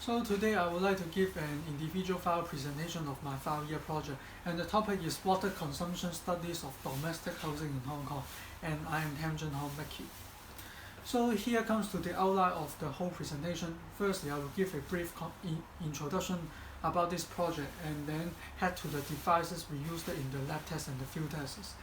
So today I would like to give an individual file presentation of my 5-year project, and the topic is Water Consumption Studies of Domestic Housing in Hong Kong, and I am Tam Jun Hong Mickey. So here comes to the outline of the whole presentation. Firstly, I will give a brief introduction about this project, and then head to the devices we used in the lab test and the field tests.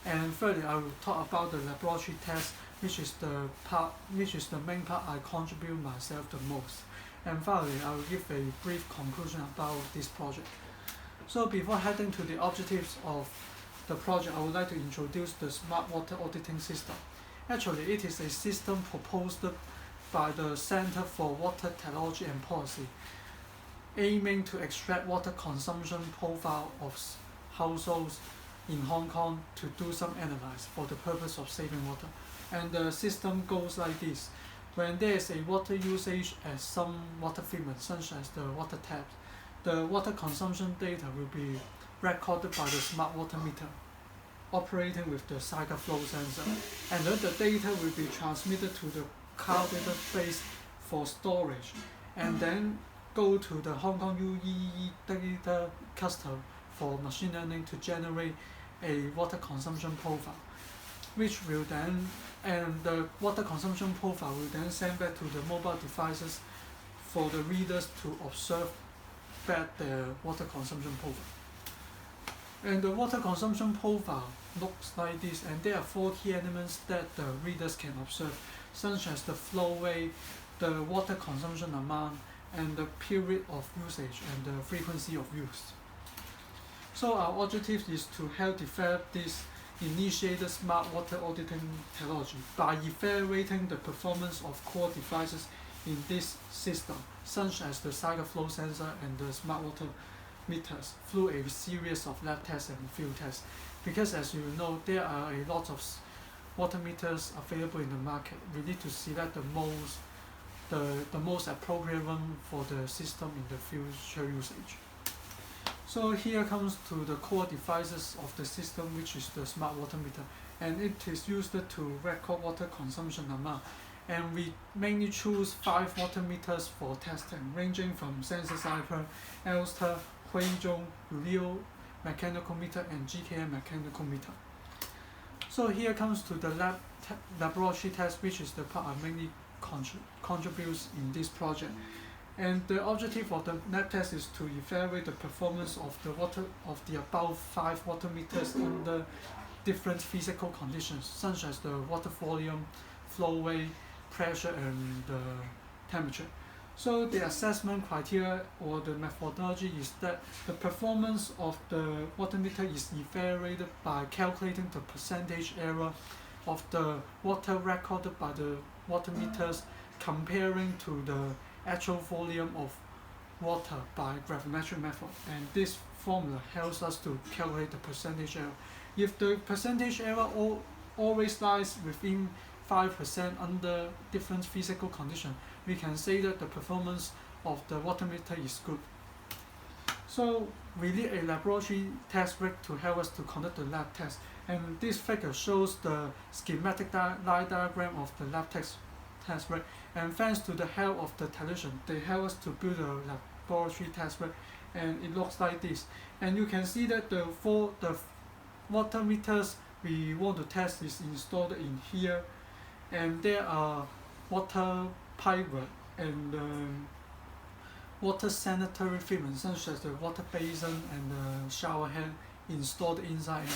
And thirdly, I will talk about the laboratory test, which is the main part I contribute myself the most. And finally, I will give a brief conclusion about this project. So before heading to the objectives of the project, I would like to introduce the Smart Water Auditing System. Actually, it is a system proposed by the Center for Water Technology and Policy, aiming to extract water consumption profile of households in Hong Kong to do some analysis for the purpose of saving water. And the system goes like this. When there is a water usage at some water treatment, such as the water taps, the water consumption data will be recorded by the smart water meter, operating with the cycle flow sensor, and then the data will be transmitted to the cloud database for storage, and then go to the Hong Kong UEE data cluster for machine learning to generate a water consumption profile, which will then, and the water consumption profile will then send back to the mobile devices for the readers to observe back the water consumption profile. And the water consumption profile looks like this, and there are 4 key elements that the readers can observe, such as the flow rate, the water consumption amount, and the period of usage and the frequency of use. So our objective is to help develop this initiated smart water auditing technology by evaluating the performance of core devices in this system, such as the cycle flow sensor and the smart water meters, through a series of lab tests and field tests. Because as you know, there are a lot of water meters available in the market. We need to select the most appropriate one for the system in the future usage. So here comes to the core devices of the system, which is the smart water meter, and it is used to record water consumption amount. And we mainly choose 5 water meters for testing, ranging from Sensor Cycle, Elster, Huizhong, Leo mechanical meter, and GKN mechanical meter. So here comes to the laboratory test, which is the part I mainly contributes in this project. And the objective of the lab test is to evaluate the performance of the above 5 water meters under different physical conditions, such as the water volume, flow rate, pressure, and the temperature. So the assessment criteria or the methodology is that the performance of the water meter is evaluated by calculating the percentage error of the water recorded by the water meters comparing to the actual volume of water by gravimetric method, and this formula helps us to calculate the percentage error. If the percentage error always lies within 5% under different physical conditions, we can say that the performance of the water meter is good. So we need a laboratory test rig to help us to conduct the lab test, and this figure shows the schematic line diagram of the lab test rig. And thanks to the help of the technician, they help us to build a laboratory test rig, and it looks like this. And you can see that the water meters we want to test is installed in here, and there are water pipe and water sanitary treatment, such as the water basin and the shower head installed inside.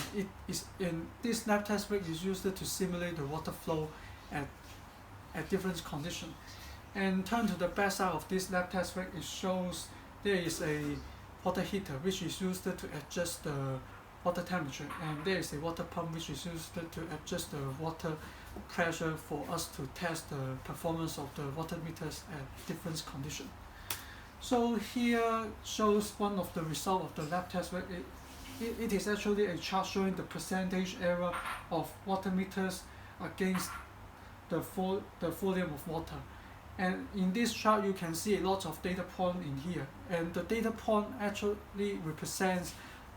And this lab test rig is used to simulate the water flow at different conditions. And turn to the back side of this lab test rig, it shows there is a water heater which is used to adjust the water temperature, and there is a water pump which is used to adjust the water pressure for us to test the performance of the water meters at different conditions. So here shows one of the results of the lab test rig. It is actually a chart showing the percentage error of water meters against the volume of water. And in this chart you can see a lot of data point in here, and the data point actually represents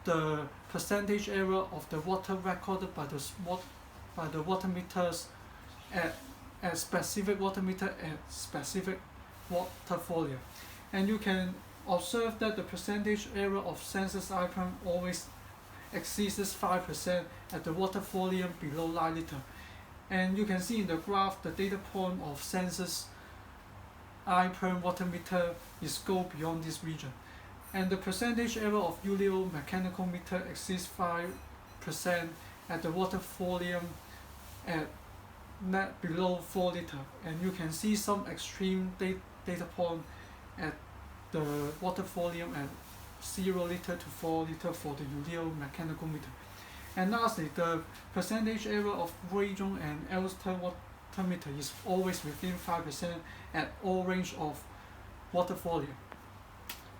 the percentage error of the water recorded by the water meters at specific water meter at specific water volume. And you can observe that the percentage error of census I prime always exceeds 5% at the water volume below 9 liter. And you can see in the graph the data point of census I prime water meter is go beyond this region. And the percentage error of ULIO mechanical meter exceeds 5% at the water volume at net below 4 liter. And you can see some extreme data point at the water volume at 0 liter to 4 liter for the ULIO mechanical meter. And lastly, the percentage error of Huizhong and Elster water meter is always within 5% at all range of water volume.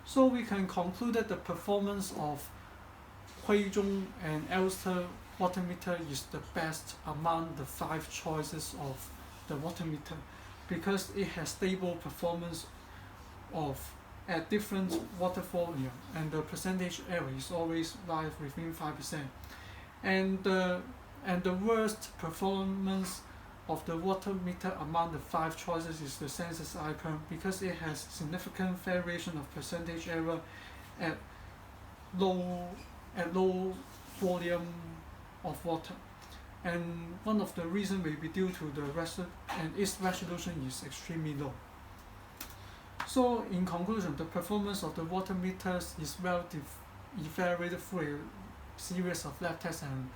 So we can conclude that the performance of Huizhong and Elster water meter is the best among the 5 choices of the water meter because it has stable performance of at different water volume, and the percentage error is always lies within 5%. And the worst performance of the water meter among the 5 choices is the census I prime because it has significant variation of percentage error at low volume of water. And one of the reasons may be due to its resolution is extremely low. So in conclusion, the performance of the water meters is well evaluated through a series of lab tests and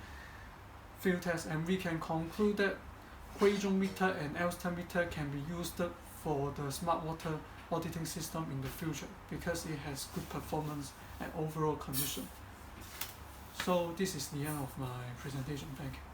field tests, and we can conclude that Huizhong meter and Elster meter can be used for the smart water auditing system in the future because it has good performance and overall condition. So this is the end of my presentation. Thank you.